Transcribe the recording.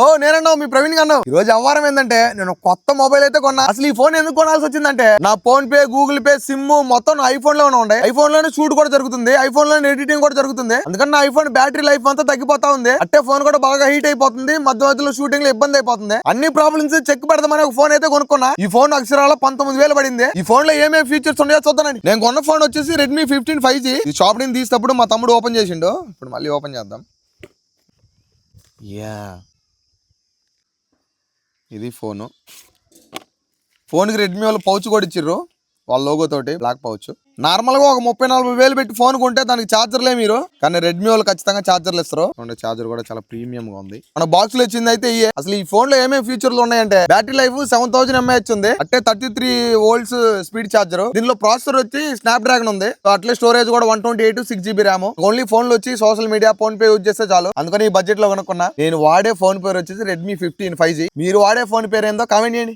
ఓ నేనన్నావు మీ ప్రవీణ్ అన్నావు. ఈ రోజు అవ్వారం ఏంటంటే నేను కొత్త మొబైల్ అయితే కొన్నా. అసలు ఈ ఫోన్ ఎందుకు కొనాల్సి వచ్చిందంటే నా phone pay, Google pay, SIM మొత్తం ఐఫోన్ లోనే ఉండే. ఐఫోన్ లోనే షూట్ కూడా జరుగుతుంది, ఐఫోన్ లోనే ఎడిటింగ్ కూడా జరుగుతుంది. అందుకని నా ఐఫోన్ బ్యాటరీ లైఫ్ అంతా తగ్గిపోతా ఉంది. అట్టే ఫోన్ కూడా బాగా హీట్ అయిపోతుంది, మధ్య మధ్యలో షూటింగ్ లో ఇబ్బంది అయిపోతుంది. అన్ని ప్రాబ్లమ్స్ చెక్ పెడదామని ఒక ఫోన్ అయితే కొనుక్కున్నా. ఈ ఫోన్ అక్షరాల 19,000 పడింది. ఈ ఫోన్ లో ఏమేమి ఫీచర్స్ ఉన్నాయో చూద్దానండి. నేను కొన్న ఫోన్ వచ్చేసి Redmi 15 5G. ఈ షాప్ నుంచి తీసినప్పుడు మా తమ్ముడు ఓపెన్ చేసిండు. ఇప్పుడు మళ్ళీ ఓపెన్ చేద్దాం. ఇది ఫోన్కి రెడ్మీ వాళ్ళు పౌచ్ కూడా ఇచ్చిర్రు, వాళ్ళ లోగో తోటి బ్లాక్ పౌచ్. నార్మల్ గా ఒక 34,000 పెట్టి ఫోన్ కొంటే దానికి ఛార్జర్లే మీరు, కానీ రెడ్మీ వాళ్ళు ఖచ్చితంగా ఛార్జర్లు ఇస్తారు. ఛార్జర్ కూడా చాలా ప్రీమియం గా ఉంది. మన బాక్స్ లో వచ్చింది అయితే ఇయే. అసలు ఈ ఫోన్ లో ఏమేమి ఫీచర్లు ఉన్నాయంటే బ్యాటరీ లైఫ్ 7000 mAh ఉంది, అట్టే 33 volts స్పీడ్ ఛార్జర్. దీనిలో ప్రాసెసర్ వచ్చి స్నాప్ డ్రాగన్ ఉంది, అట్లే స్టోరేజ్ కూడా 128 6GB ర్యామ్. ఓన్లీ ఫోన్ లో వచ్చి social media, phone pay use చేస్తే చాలు. అందుకని ఈ బడ్జెట్ లో కొనుక్కున్నా. నేను వాడే ఫోన్ పేరు వచ్చేసి Redmi 15 5G. మీరు వాడే ఫోన్ పేరు ఏందో కామెంట్ చేయండి.